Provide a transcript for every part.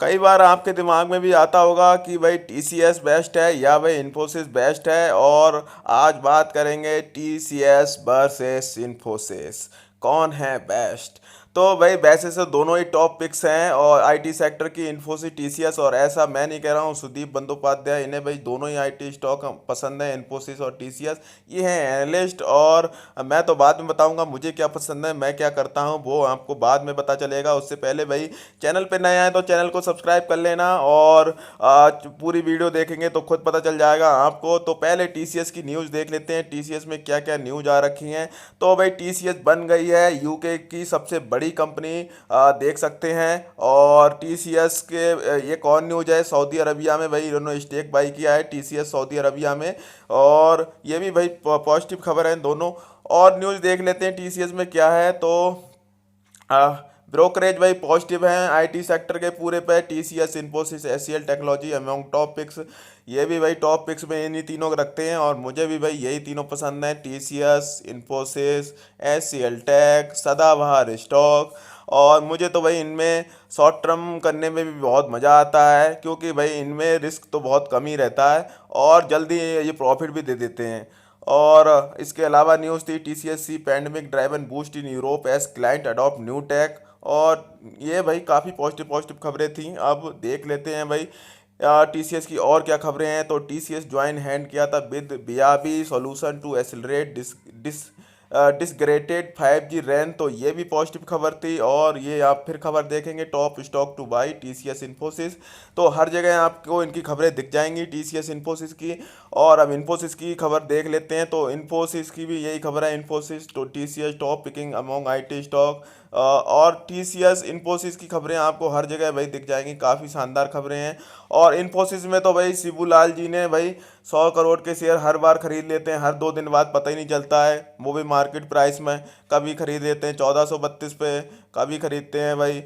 कई बार आपके दिमाग में भी आता होगा कि भाई टीसीएस बेस्ट है या भाई इन्फोसिस बेस्ट है। और आज बात करेंगे टीसीएस वर्सेस इन्फोसिस, कौन है बेस्ट। तो भाई वैसे से दोनों ही टॉप पिक्स हैं और आईटी सेक्टर की, इन्फोसिस टीसीएस। और ऐसा मैं नहीं कह रहा हूँ, सुदीप बंदोपाध्याय, इन्हें भाई दोनों ही आईटी स्टॉक पसंद है, इन्फोसिस और टीसीएस। ये हैं एनालिस्ट। और मैं तो बाद में बताऊंगा मुझे क्या पसंद है, मैं क्या करता हूँ, वो आपको बाद में पता चलेगा। उससे पहले भाई चैनल पे नए आए तो चैनल को सब्सक्राइब कर लेना। और पूरी वीडियो देखेंगे तो खुद पता चल जाएगा आपको। तो पहले टीसीएस की न्यूज़ देख लेते हैं, टीसीएस में क्या क्या न्यूज़ आ रखी हैं। तो भाई टीसीएस बन गई है यूके की सबसे बड़ी कंपनी, देख सकते हैं। और टीसीएस के एक और न्यूज़ है, सऊदी अरबिया में भाई इन्होंने स्टेक बाई किया है टीसीएस सऊदी अरबिया में। और ये भी भाई पॉजिटिव खबर है दोनों। और न्यूज़ देख लेते हैं टीसीएस में क्या है। तो ब्रोकरेज भाई पॉजिटिव हैं आईटी सेक्टर के पूरे पे, TCS, Infosys, HCL technology among top picks. ये भी भाई टॉप पिक्स में इन्हीं तीनों को रखते हैं और मुझे भी भाई यही तीनों पसंद हैं, टीसीएस, इन्फोसिस, एचसीएल टेक, सदाबहार स्टॉक। और मुझे तो भाई इनमें शॉर्ट टर्म करने में भी बहुत मज़ा आता है, क्योंकि भाई इनमें रिस्क तो बहुत कम ही रहता है और जल्दी ये प्रॉफिट भी दे देते हैं। और इसके अलावा न्यूज़ थी TCS sees pandemic driven boost in Europe as client adopt new tech. और ये भाई काफ़ी पॉजिटिव पॉजिटिव खबरें थी। अब देख लेते हैं भाई टीसीएस की और क्या खबरें हैं। तो टीसीएस ज्वाइन हैंड किया था विद बियाबी सॉल्यूशन टू एसिलरेट डिस डिस डिसग्रेटेड 5G रैन, तो ये भी पॉजिटिव खबर थी। और ये आप फिर खबर देखेंगे, top stock two by TCS Infosys. तो हर जगह आपको इनकी खबरें दिख जाएंगी टीसीएस इन्फोसिस की। और अब इन्फोसिस की खबर देख लेते हैं। तो इन्फोसिस की भी यही खबर है, इन्फोसिस तो TCS top picking among IT stock. और टीसीएस इन्फोसिस की खबरें आपको हर जगह भाई दिख जाएंगी, काफ़ी शानदार खबरें हैं। और इन्फोसिस में तो भाई शिबूलाल जी ने भाई 100 करोड़ के शेयर हर बार खरीद लेते हैं, हर 2 दिन बाद पता ही नहीं चलता है, वो भी मार्केट प्राइस में। कभी खरीद लेते हैं 1432 पे, कभी खरीदते हैं भाई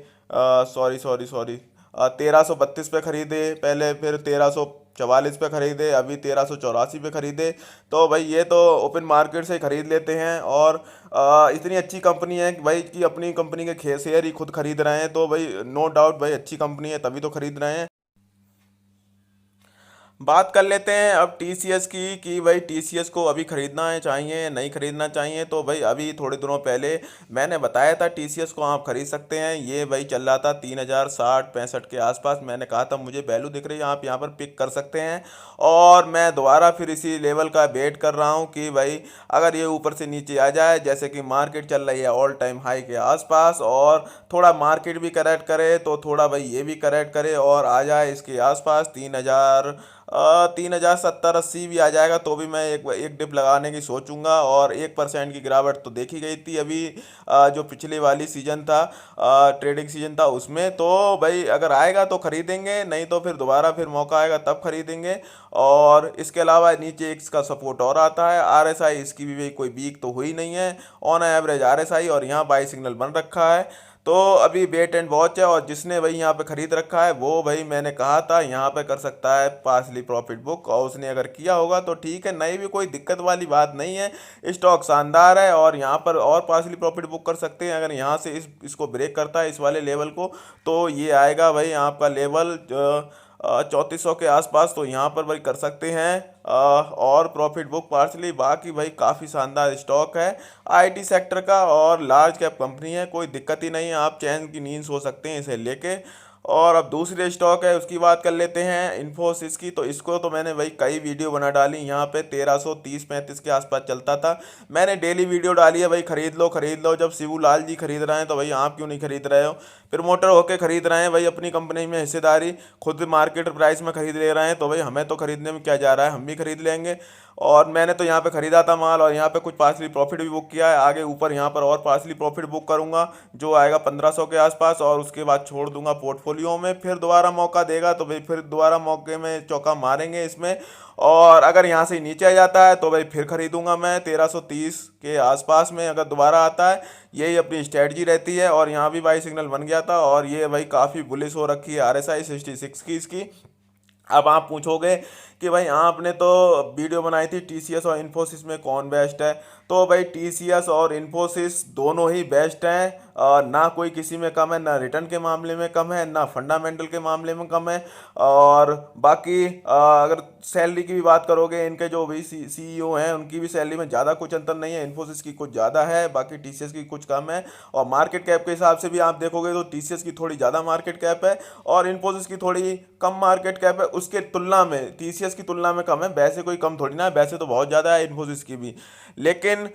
सॉरी सॉरी सॉरी 1332 पे खरीदे पहले, फिर 1344 पे खरीदे, अभी 1384 पे खरीदे। तो भाई ये तो ओपन मार्केट से खरीद लेते हैं। और इतनी अच्छी कंपनी है कि भाई कि अपनी कंपनी के शेयर ही खुद खरीद रहे हैं। तो भाई नो डाउट भाई अच्छी कंपनी है तभी तो खरीद रहे हैं। बात कर लेते हैं अब टीसीएस की कि भाई टीसीएस को अभी खरीदना है चाहिए नहीं खरीदना चाहिए। तो भाई अभी थोड़े दिनों पहले मैंने बताया था टीसीएस को आप खरीद सकते हैं। ये भाई चल रहा था 3060-65 के आसपास, मैंने कहा था मुझे वैल्यू दिख रही है, आप यहाँ पर पिक कर सकते हैं। और मैं दोबारा फिर इसी लेवल का वेट कर रहा हूँ कि भाई अगर ये ऊपर से नीचे आ जाए, जैसे कि मार्केट चल रही है ऑल टाइम हाई के आसपास, और थोड़ा मार्केट भी करेक्ट करे तो थोड़ा भाई ये भी करेक्ट करे और आ जाए इसके आसपास 3070-80 भी आ जाएगा, तो भी मैं एक एक डिप लगाने की सोचूंगा। और 1% की गिरावट तो देखी गई थी अभी जो पिछले वाली सीजन था, ट्रेडिंग सीजन था उसमें। तो भाई अगर आएगा तो खरीदेंगे, नहीं तो फिर दोबारा फिर मौका आएगा तब खरीदेंगे। और इसके अलावा नीचे इसका सपोर्ट और आता है आरएसआई, इसकी भी कोई वीक तो हुई नहीं है, ऑन एवरेज आरएसआई, और यहाँ बाई सिग्नल बन रखा है। तो अभी वेट एंड वॉच है। और जिसने भाई यहाँ पे खरीद रखा है वो भाई मैंने कहा था यहाँ पे कर सकता है पार्सली प्रॉफिट बुक, और उसने अगर किया होगा तो ठीक है, नहीं भी कोई दिक्कत वाली बात नहीं है। स्टॉक शानदार है और यहाँ पर और पार्सली प्रॉफिट बुक कर सकते हैं। अगर यहाँ से इसको ब्रेक करता है इस वाले लेवल को, तो ये आएगा भाई आपका लेवल 3400 के आसपास, तो यहाँ पर भाई कर सकते हैं और प्रॉफिट बुक पार्सली। बाकी भाई काफ़ी शानदार स्टॉक है आईटी सेक्टर का और लार्ज कैप कंपनी है, कोई दिक्कत ही नहीं है, आप चैन की नींद सो सकते हैं इसे लेके। और अब दूसरे स्टॉक है उसकी बात कर लेते हैं, इन्फोसिस की। तो इसको तो मैंने भाई कई वीडियो बना डाली, यहाँ पे 1330-35 के आसपास चलता था, मैंने डेली वीडियो डाली है भाई खरीद लो खरीद लो। जब शिबू लाल जी खरीद रहे हैं तो भाई आप क्यों नहीं खरीद रहे हो, प्रमोटर होके खरीद रहे हैं भाई, अपनी कंपनी में हिस्सेदारी खुद मार्केट प्राइस में खरीद ले रहे हैं, तो भाई हमें तो खरीदने में क्या जा रहा है, हम भी खरीद लेंगे। और मैंने तो यहाँ पे खरीदा था माल और यहाँ पे कुछ पार्सली प्रॉफिट भी बुक किया है, आगे ऊपर यहाँ पर और पार्सली प्रॉफिट बुक करूँगा जो आएगा 1500 के आसपास, और उसके बाद छोड़ दूंगा पोर्टफोलियो में। फिर दोबारा मौका देगा तो भाई फिर दोबारा मौके में चौका मारेंगे इसमें। और अगर यहाँ से नीचे आ जाता है तो भाई फिर खरीदूंगा मैं 1330 के आसपास में, अगर दोबारा आता है। यही अपनी स्ट्रेटजी रहती है। और यहाँ भी बाई सिग्नल बन गया था और ये भाई काफ़ी बुलिश हो रखी है आरएसआई 66 की इसकी। अब आप पूछोगे कि भाई आपने तो वीडियो बनाई थी टीसीएस और इन्फोसिस में कौन बेस्ट है, तो भाई टीसीएस और इन्फोसिस दोनों ही बेस्ट हैं। ना कोई किसी में कम है, ना रिटर्न के मामले में कम है, ना फंडामेंटल के मामले में कम है। और बाकी अगर सैलरी की भी बात करोगे, इनके जो भी सीईओ हैं उनकी भी सैलरी में ज़्यादा कुछ अंतर नहीं है। इन्फोसिस की कुछ ज़्यादा है, बाकी टीसीएस की कुछ कम है। और मार्केट कैप के हिसाब से भी आप देखोगे तो टीसीएस की थोड़ी ज़्यादा मार्केट कैप है और इन्फोसिस की थोड़ी कम मार्केट कैप है। उसके तुलना में टीसीएस की तुलना में कम है, वैसे कोई कम थोड़ी ना है, वैसे तो बहुत ज़्यादा है इन्फोसिस की भी। लेकिन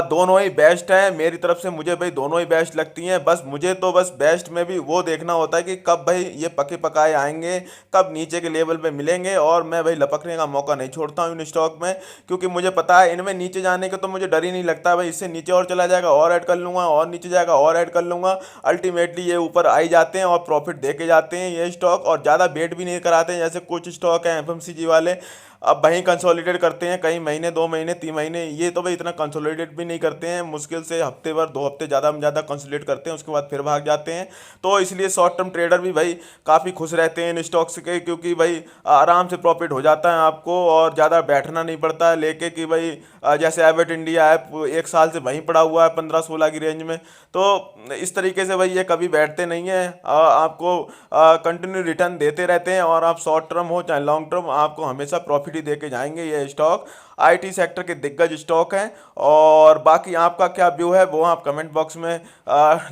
दोनों ही बेस्ट हैं मेरी तरफ से, मुझे भाई दोनों ही बेस्ट लगती हैं। बस मुझे तो बस बेस्ट में भी वो देखना होता है कि कब भाई ये पके पकाए आएंगे, कब नीचे के लेवल पे मिलेंगे। और मैं भाई लपकने का मौका नहीं छोड़ता हूँ इन स्टॉक में, क्योंकि मुझे पता है इनमें नीचे जाने का तो मुझे डर ही नहीं लगता भाई। इससे नीचे और चला जाएगा और ऐड कर लूंगा, और नीचे जाएगा और ऐड कर लूंगा। अल्टीमेटली ये ऊपर आ ही जाते हैं और प्रॉफिट दे के जाते हैं ये स्टॉक, और ज़्यादा वेट भी नहीं कराते हैं जैसे कुछ स्टॉक हैं एफएमसीजी वाले। अब वहीं कंसोलिडेट करते हैं कई महीने, 2 महीने 3 महीने, ये तो भाई इतना कंसोलिडेट भी नहीं करते हैं, मुश्किल से हफ्ते भर 2 हफ्ते ज़्यादा में ज़्यादा कंसोलिडेट करते हैं, उसके बाद फिर भाग जाते हैं। तो इसलिए शॉर्ट टर्म ट्रेडर भी भाई काफ़ी खुश रहते हैं इन स्टॉक्स के, क्योंकि भाई आराम से प्रॉफिट हो जाता है आपको और ज़्यादा बैठना नहीं पड़ता है लेके कि भाई जैसे एवेट इंडिया है 1 साल से वहीं पड़ा हुआ है 15-16 की रेंज में। तो इस तरीके से भाई ये कभी बैठते नहीं हैं, आपको कंटिन्यू रिटर्न देते रहते हैं। और आप शॉर्ट टर्म हो चाहे लॉन्ग टर्म, आपको हमेशा प्रॉफिट ही दे के जाएंगे ये स्टॉक। आईटी सेक्टर के दिग्गज स्टॉक हैं। और बाकी आपका क्या व्यू है वो आप कमेंट बॉक्स में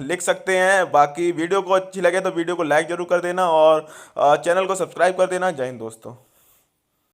लिख सकते हैं। बाकी वीडियो को अच्छी लगे तो वीडियो को लाइक जरूर कर देना और चैनल को सब्सक्राइब कर देना। जय हिंद दोस्तों।